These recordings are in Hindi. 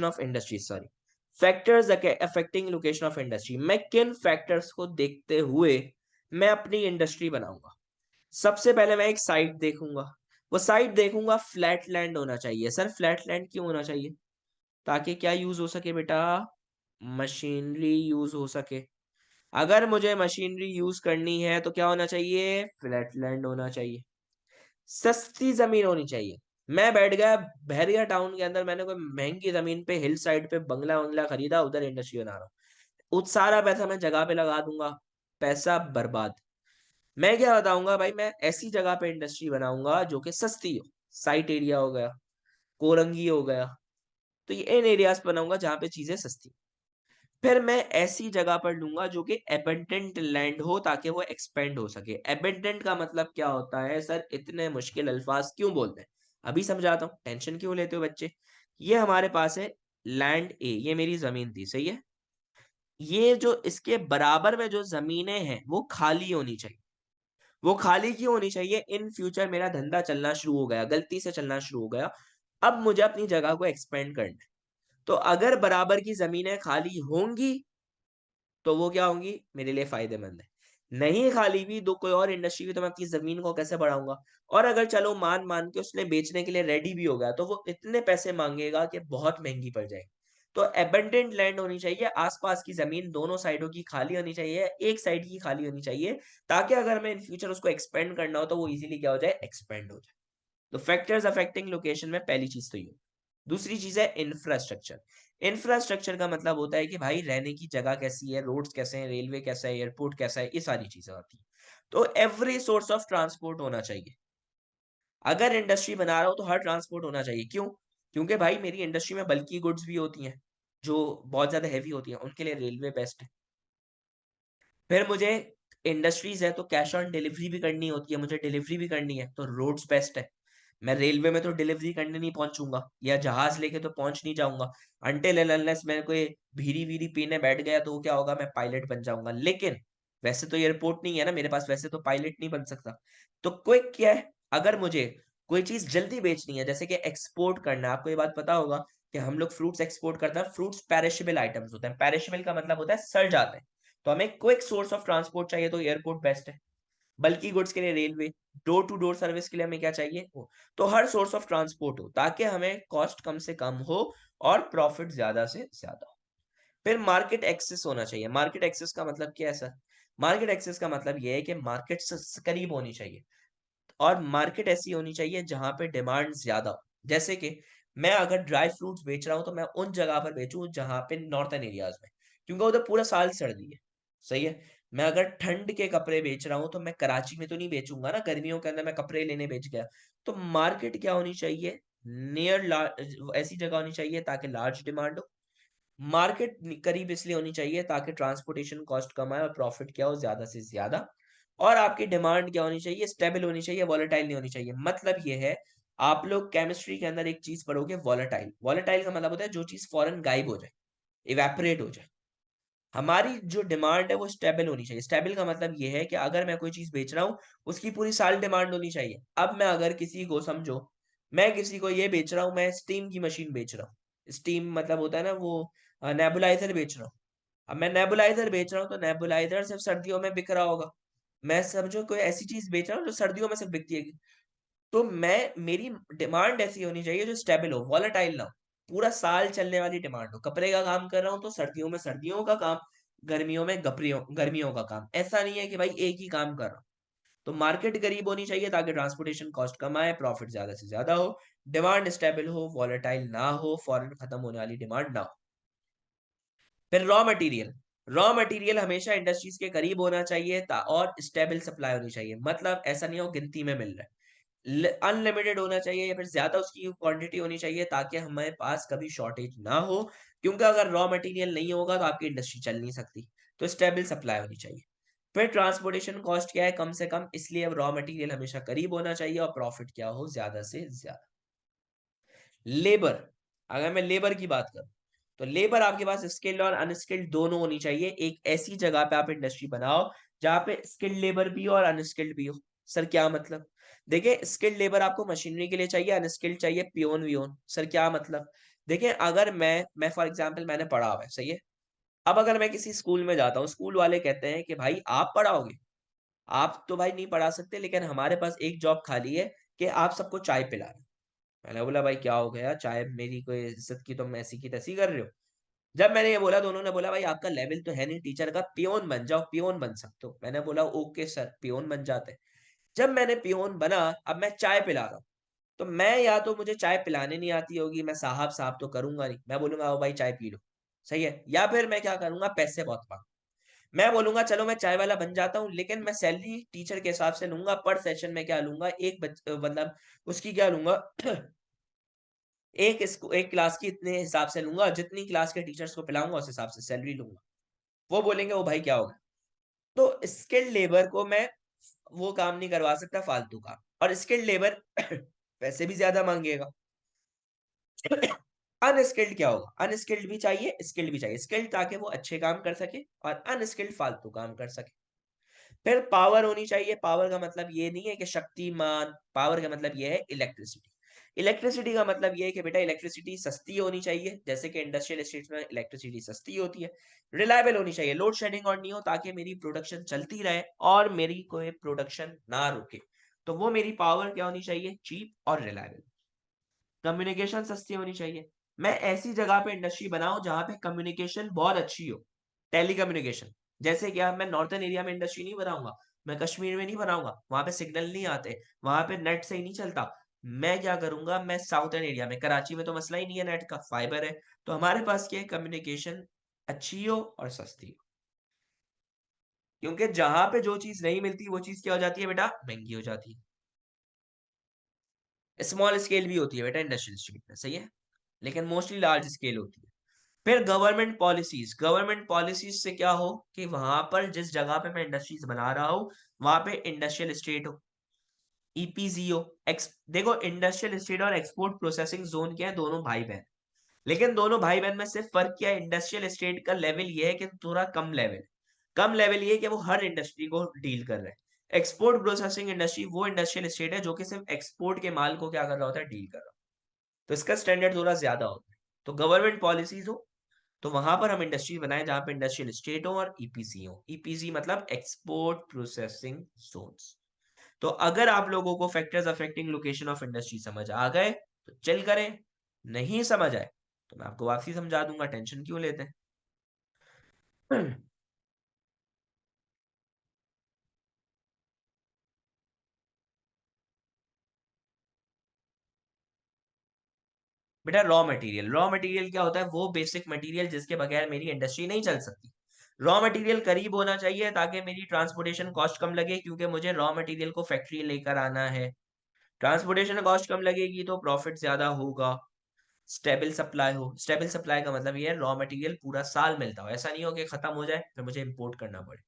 Of industry, sorry, factors affecting location of industry. मैं किन फैक्टर्स को देखते हुए मैं अपनी इंडस्ट्री बनाऊंगा? सबसे पहले मैं एक साइट देखूंगा। वो साइट देखूंगा, फ्लैट लैंड होना चाहिए। सर फ्लैट लैंड क्यों होना चाहिए? ताकि क्या यूज हो सके बेटा? मशीनरी यूज हो सके। अगर मुझे मशीनरी यूज करनी है तो क्या होना चाहिए? फ्लैट लैंड होना चाहिए। सस्ती जमीन होनी चाहिए। मैं बैठ गया बहरिया टाउन के अंदर, मैंने कोई महंगी जमीन पे हिल साइड पे बंगला वंगला खरीदा, उधर इंडस्ट्री बना रहा हूँ, उस सारा पैसा मैं जगह पे लगा दूंगा, पैसा बर्बाद। मैं क्या बताऊंगा भाई, मैं ऐसी जगह पे इंडस्ट्री बनाऊंगा जो कि सस्ती हो। साइट एरिया हो गया, कोरंगी हो गया, तो ये इन एरियाज पे बनाऊंगा जहाँ पे चीजें सस्ती। फिर मैं ऐसी जगह पर लूंगा जो कि एबंडेंट लैंड हो, ताकि वो एक्सपेंड हो सके। एबंडेंट का मतलब क्या होता है सर? इतने मुश्किल अल्फाज क्यों बोलते हैं? अभी समझाता हूँ, टेंशन क्यों लेते हो बच्चे। ये हमारे पास है लैंड ए, ये मेरी जमीन थी, सही है। ये जो इसके बराबर में जो जमीनें हैं वो खाली होनी चाहिए। वो खाली क्यों होनी चाहिए? इन फ्यूचर मेरा धंधा चलना शुरू हो गया, गलती से चलना शुरू हो गया, अब मुझे अपनी जगह को एक्सपेंड करना है। तो अगर बराबर की जमीनें खाली होंगी तो वो क्या होंगी? मेरे लिए फायदेमंद है। नहीं खाली भी दो कोई और इंडस्ट्री भी, तो मैं अपनी जमीन को कैसे बढ़ाऊंगा? और अगर चलो मान मान के उसने बेचने के लिए रेडी भी हो गया, तो वो इतने पैसे मांगेगा कि बहुत महंगी पड़ जाएगी। तो एबंडेंट लैंड होनी चाहिए, आसपास की जमीन दोनों साइडों की खाली होनी चाहिए, एक साइड की खाली होनी चाहिए, ताकि अगर मैं इन फ्यूचर उसको एक्सपेंड करना हो तो वो इजीली क्या हो जाए? एक्सपेंड हो जाए। तो फैक्टर्स अफेक्टिंग लोकेशन में पहली चीज तो ये। दूसरी चीज है इंफ्रास्ट्रक्चर। इंफ्रास्ट्रक्चर का मतलब होता है कि भाई रहने की जगह कैसी है, रोड्स कैसे हैं, रेलवे कैसा है, एयरपोर्ट कैसा है, ये सारी चीजें आती हैं। तो एवरी सोर्स ऑफ ट्रांसपोर्ट होना चाहिए। अगर इंडस्ट्री बना रहा हूं तो हर ट्रांसपोर्ट होना चाहिए। क्यों? क्योंकि भाई मेरी इंडस्ट्री में बल्कि गुड्स भी होती हैं जो बहुत ज्यादा हैवी होती हैं, उनके लिए रेलवे बेस्ट है। फिर मुझे इंडस्ट्रीज है तो कैश ऑन डिलीवरी भी करनी होती है, मुझे डिलीवरी भी करनी है, तो रोड्स बेस्ट है। मैं रेलवे में तो डिलीवरी करने नहीं पहुंचूंगा, या जहाज लेके तो पहुंच नहीं जाऊंगा। अनटिल एंड अनलेस मैं कोई भीरी वीरी पीने बैठ गया तो क्या होगा? मैं पायलट बन जाऊंगा। लेकिन वैसे तो एयरपोर्ट नहीं है ना मेरे पास, वैसे तो पायलट नहीं बन सकता। तो क्विक क्या है, अगर मुझे कोई चीज जल्दी बेचनी है, जैसे कि एक्सपोर्ट करना है, आपको ये बात पता होगा कि हम लोग फ्रूट्स एक्सपोर्ट करते हैं। फ्रूट्स पेरिशेबल आइटम्स होते हैं, पेरिशेबल का मतलब होता है सड़ जाते हैं। तो हमें क्विक सोर्स ऑफ ट्रांसपोर्ट चाहिए तो एयरपोर्ट बेस्ट है। बल्कि गुड्स के लिए railway, door to door service के लिए हमें क्या चाहिए? हो। तो हर सोर्स ऑफ ट्रांसपोर्ट हो, ताकि हमें कॉस्ट कम से कम हो और प्रॉफिट ज्यादा से ज्यादा हो। फिर मार्केट एक्सेस होना चाहिए। मार्केट एक्सेस का मतलब क्या है सर? मार्केट एक्सेस का मतलब यह है कि मार्केट से करीब होनी चाहिए, और मार्केट ऐसी होनी चाहिए जहां पे डिमांड ज्यादा हो। जैसे कि मैं अगर ड्राई फ्रूट्स बेच रहा हूं तो मैं उन जगह पर बेचूं जहां पे नॉर्थन एरियाज में, क्योंकि उधर पूरा साल सर्दी है, सही है। मैं अगर ठंड के कपड़े बेच रहा हूं तो मैं कराची में तो नहीं बेचूंगा ना, गर्मियों के अंदर मैं कपड़े लेने बेच गया। तो मार्केट क्या होनी चाहिए? नियर ऐसी जगह होनी चाहिए ताकि लार्ज डिमांड हो। मार्केट करीब इसलिए होनी चाहिए ताकि ट्रांसपोर्टेशन कॉस्ट कम आए और प्रॉफिट क्या हो? ज्यादा से ज्यादा। और आपकी डिमांड क्या होनी चाहिए? स्टेबल होनी चाहिए, वॉलेटाइल नहीं होनी चाहिए। मतलब ये है, आप लोग केमिस्ट्री के अंदर एक चीज पढ़ोगे, वॉलेटाइल। वॉलेटाइल का मतलब होता है जो चीज फौरन गायब हो जाए, इवेपोरेट हो जाए। हमारी जो डिमांड है वो स्टेबल होनी चाहिए। स्टेबल का मतलब ये है कि अगर मैं कोई चीज बेच रहा हूँ, उसकी पूरी साल डिमांड होनी चाहिए। अब मैं अगर किसी को समझो, मैं किसी को ये बेच रहा हूँ, मैं स्टीम की मशीन बेच रहा हूँ। स्टीम मतलब होता है ना वो, नेबुलाइजर बेच रहा हूँ। अब मैं नेबुलाइजर बेच रहा हूँ तो नेबुलाइजर सिर्फ सर्दियों में बिक रहा होगा। मैं समझो कोई ऐसी चीज बेच रहा हूँ जो सर्दियों में सिर्फ बिकती है, तो मैं मेरी डिमांड ऐसी होनी चाहिए जो स्टेबल हो, वॉलेटाइल ना हो, पूरा साल चलने वाली डिमांड हो। कपड़े का काम कर रहा हूँ तो सर्दियों में सर्दियों का काम, गर्मियों में गपरियों गर्मियों का काम। ऐसा नहीं है कि भाई एक ही काम कर रहा हूँ। तो मार्केट करीब होनी चाहिए ताकि ट्रांसपोर्टेशन कॉस्ट कम आए, प्रॉफिट ज्यादा से ज्यादा हो, डिमांड स्टेबल हो, वॉलेटाइल ना हो, फौरन खत्म होने वाली डिमांड ना हो। फिर रॉ मटेरियल। रॉ मटेरियल हमेशा इंडस्ट्रीज के करीब होना चाहिए और स्टेबल सप्लाई होनी चाहिए। मतलब ऐसा नहीं हो गिनती में मिल रहा है, अनलिमिटेड होना चाहिए या फिर ज्यादा उसकी क्वांटिटी होनी चाहिए, ताकि हमारे पास कभी शॉर्टेज ना हो। क्योंकि अगर रॉ मटेरियल नहीं होगा तो आपकी इंडस्ट्री चल नहीं सकती। तो स्टेबल सप्लाई होनी चाहिए। फिर ट्रांसपोर्टेशन कॉस्ट क्या है? कम से कम, इसलिए अब रॉ मटेरियल हमेशा करीब होना चाहिए और प्रॉफिट क्या हो? ज्यादा से ज्यादा। लेबर, अगर मैं लेबर की बात करूं तो लेबर आपके पास स्किल्ड और अनस्किल्ड दोनों होनी चाहिए। एक ऐसी जगह पे आप इंडस्ट्री बनाओ जहां पे स्किल्ड लेबर भी हो और अनस्किल्ड भी हो। सर क्या मतलब? देखिए, स्किल्ड लेबर आपको मशीनरी के लिए चाहिए, अनस्किल्ड चाहिए पियोन वियोन। सर क्या मतलब? देखिए अगर मैं फॉर एग्ज़ाम्पल मैंने पढ़ा हुआ है, सही है? अब अगर मैं किसी स्कूल में जाता हूँ, स्कूल वाले कहते हैं कि भाई आप पढ़ाओगे? आप तो भाई नहीं पढ़ा सकते लेकिन हमारे पास एक जॉब खाली है कि आप सबको चाय पिलाना। मैंने बोला भाई क्या हो गया? चाय मेरी कोई इज़्ज़त की तुम ऐसी की तैसी कर रहे हो? जब मैंने ये बोला तो उन्होंने बोला भाई आपका लेवल तो है नहीं टीचर का, पियोन बन जाओ, पियोन बन सकते हो। मैंने बोला ओके सर, पियोन बन जाते हैं। जब मैंने पियोन बना, अब मैं चाय पिला रहा हूँ। तो मैं या तो मुझे चाय पिलाने नहीं आती होगी, मैं साहब साहब तो करूँगा नहीं। मैं बोलूँगा आओ भाई चाय पी लो, सही है? या फिर मैं क्या करूँगा पैसे बहुत माँग मैं बोलूँगा चलो मैं चाय वाला बन जाता हूँ, लेकिन मैं सैलरी टीचर के हिसाब से लूँगा, पर सेशन में क्या लूँगा, मतलब उसकी क्या लूँगा एक क्लास की इतने हिसाब से लूँगा, जितनी क्लास के टीचर्स को पिलाऊँगा उस हिसाब से सैलरी लूँगा। वो बोलेंगे ओ भाई क्या हो गया? तो स्किल्ड लेबर को मैं वो काम नहीं करवा सकता फालतू का और स्किल्ड लेबर पैसे भी ज़्यादा माँगेगा। अनस्किल्ड क्या होगा? अनस्किल्ड भी चाहिए, स्किल्ड भी चाहिए। स्किल्ड ताकि वो अच्छे काम कर सके और अनस्किल्ड फालतू काम कर सके। फिर पावर होनी चाहिए, पावर का मतलब ये नहीं है कि शक्तिमान, पावर का मतलब ये है इलेक्ट्रिसिटी। इलेक्ट्रिसिटी का मतलब ये है कि बेटा इलेक्ट्रिसिटी सस्ती होनी चाहिए, जैसे कि इंडस्ट्रियल एस्टेट्स में इलेक्ट्रिसिटी सस्ती होती है। रिलायबल होनी चाहिए, लोड शेडिंग और नहीं हो ताकि मेरी प्रोडक्शन चलती रहे और मेरी कोई प्रोडक्शन ना रुके। तो वो मेरी पावर क्या होनी चाहिए? चीप और रिलायबल। कम्युनिकेशन सस्ती होनी चाहिए। मैं ऐसी जगह पे इंडस्ट्री बनाऊँ जहाँ पे कम्युनिकेशन बहुत अच्छी हो। टेलीकम्युनिकेशन जैसे क्या मैं नॉर्थर्न एरिया में इंडस्ट्री नहीं बनाऊँगा, मैं कश्मीर में नहीं बनाऊँगा, वहाँ पे सिग्नल नहीं आते, वहाँ पे नेट सही नहीं चलता। मैं क्या करूँगा मैं साउथर्न एरिया में कराची में तो मसला ही नहीं है नेट का, फाइबर है। तो हमारे पास क्या है कम्युनिकेशन अच्छी हो और सस्ती हो। क्योंकि जहाँ पे जो चीज़ नहीं मिलती वो चीज़ क्या हो जाती है बेटा? महँगी हो जाती है। स्मॉल स्केल भी होती है बेटा इंडस्ट्रियल स्टेट में, सही है? लेकिन मोस्टली लार्ज स्केल होती है। फिर गवर्नमेंट पॉलिसीज़ से क्या हो कि वहाँ पर जिस जगह पे मैं इंडस्ट्रीज़ बना रहा हूँ, वहाँ पे इंडस्ट्रियल एस्टेट हो, ईपीज़ी हो, एक्स देखो इंडस्ट्रियल एस्टेट और एक्सपोर्ट प्रोसेसिंग ज़ोन क्या है, दोनों भाई-बहन। लेकिन दोनों भाई-बहन में सिर्फ फ़र्क क्या है, इंडस्ट्रियल एस्टेट का लेवल ये है कि थोड़ा कम लेवल है। कम लेवल ये है कि वो हर इंडस्ट्री को डील कर रहा है। एक्सपोर्ट प्रोसेसिंग इंडस्ट्री वो इंडस्ट्रियल एस्टेट है जो कि सिर्फ एक्सपोर्ट के माल को क्या कर रहा होता है, डील कर रहा है। तो इसका स्टैंडर्ड थोड़ा ज़्यादा होता है। तो गवर्नमेंट पॉलिसीज़ हो तो वहां पर हम इंडस्ट्री बनाएं जहां पे इंडस्ट्रियल स्टेट हो और ईपीसी हो। ईपीसी मतलब एक्सपोर्ट प्रोसेसिंग जोन्स। तो अगर आप लोगों को factors affecting location of industry समझ आ गए तो चिल करें, नहीं समझ आए तो मैं आपको वापसी समझा दूंगा, टेंशन क्यों लेते हैं। बेटा रॉ मटेरियल क्या होता है? वो बेसिक मटेरियल जिसके बगैर मेरी इंडस्ट्री नहीं चल सकती। रॉ मटेरियल करीब होना चाहिए ताकि मेरी ट्रांसपोर्टेशन कॉस्ट कम लगे, क्योंकि मुझे रॉ मटेरियल को फैक्ट्री लेकर आना है। ट्रांसपोर्टेशन कॉस्ट कम लगेगी तो प्रॉफिट ज्यादा होगा। स्टेबल सप्लाई का मतलब ये है रॉ मटेरियल पूरा साल मिलता हो, ऐसा नहीं हो कि खत्म हो जाए फिर मुझे इंपोर्ट करना पड़े।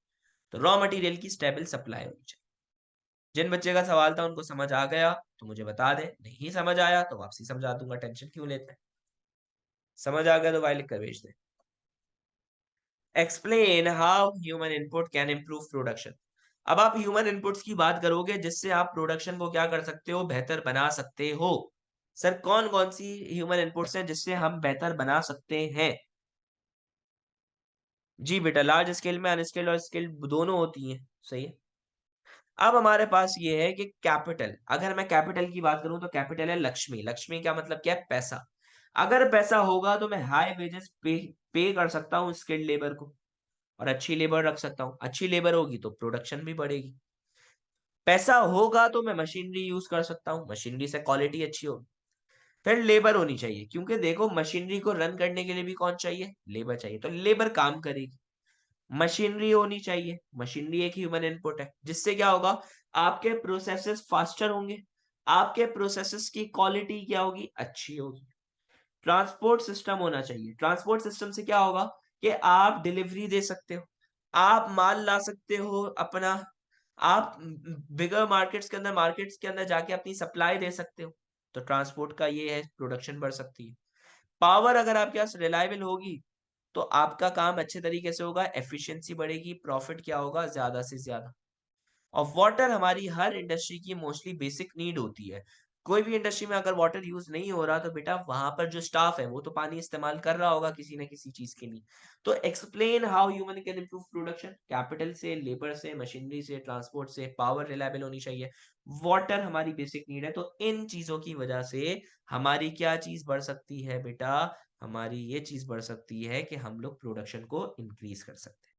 तो रॉ मटेरियल की स्टेबल सप्लाई होनी चाहिए। जिन बच्चे का सवाल था उनको समझ आ गया तो मुझे बता दे, नहीं समझ आया तो वापसी समझा दूंगा, टेंशन क्यों लेते हैं। समझ आ गया तो वाई लिख कर भेज दे। Explain how human input can improve production. अब आप ह्यूमन इनपुट्स की बात करोगे जिससे आप प्रोडक्शन को क्या कर सकते हो, बेहतर बना सकते हो। सर कौन कौन सी ह्यूमन इनपुट्स हैं जिससे हम बेहतर बना सकते हैं? जी बेटा, लार्ज स्केल में अनस्केल्ड और स्किल्ड दोनों होती हैं, सही है। अब हमारे पास ये है कि कैपिटल, अगर मैं कैपिटल की बात करूं तो कैपिटल है लक्ष्मी। लक्ष्मी का मतलब क्या है? पैसा। अगर पैसा होगा तो मैं हाई वेजेस पे कर सकता हूँ स्किल्ड लेबर को और अच्छी लेबर रख सकता हूँ। अच्छी लेबर होगी तो प्रोडक्शन भी बढ़ेगी। पैसा होगा तो मैं मशीनरी यूज कर सकता हूँ, मशीनरी से क्वालिटी अच्छी होगी। फिर लेबर होनी चाहिए, क्योंकि देखो मशीनरी को रन करने के लिए भी कौन चाहिए? लेबर चाहिए, तो लेबर काम करेगी। मशीनरी होनी चाहिए, मशीनरी एक ह्यूमन इनपुट है, जिससे क्या होगा? आपके प्रोसेसेस फास्टर होंगे, आपके प्रोसेसेस की क्वालिटी क्या होगी? अच्छी होगी। ट्रांसपोर्ट सिस्टम होना चाहिए, ट्रांसपोर्ट सिस्टम से क्या होगा कि आप डिलीवरी दे सकते हो, आप माल ला सकते हो अपना, आप बिगर मार्केट्स के अंदर जाके अपनी सप्लाई दे सकते हो। तो ट्रांसपोर्ट का ये है, प्रोडक्शन बढ़ सकती है। पावर अगर आपके पास रिलायबल होगी तो आपका काम अच्छे तरीके से होगा, एफिशिएंसी बढ़ेगी, प्रॉफिट क्या होगा? ज्यादा से ज्यादा। और वाटर हमारी हर इंडस्ट्री की मोस्टली बेसिक नीड होती है। कोई भी इंडस्ट्री में अगर वाटर यूज़ नहीं हो रहा तो बेटा वहाँ पर जो स्टाफ है वो तो पानी इस्तेमाल कर रहा होगा किसी न किसी चीज़ के लिए। तो explain how human can improve production, capital से, लेबर से, मशीनरी से, ट्रांसपोर्ट से, पावर रिलायबल होनी चाहिए। वाटर हमारी बेसिक नीड है, तो इन चीज़ों की वजह से हमारी क्या चीज़ बढ़ सकती है बेटा? हमारी ये चीज़ बढ़ सकती है कि हम लोग प्रोडक्शन को इंक्रीज़ कर सकते हैं।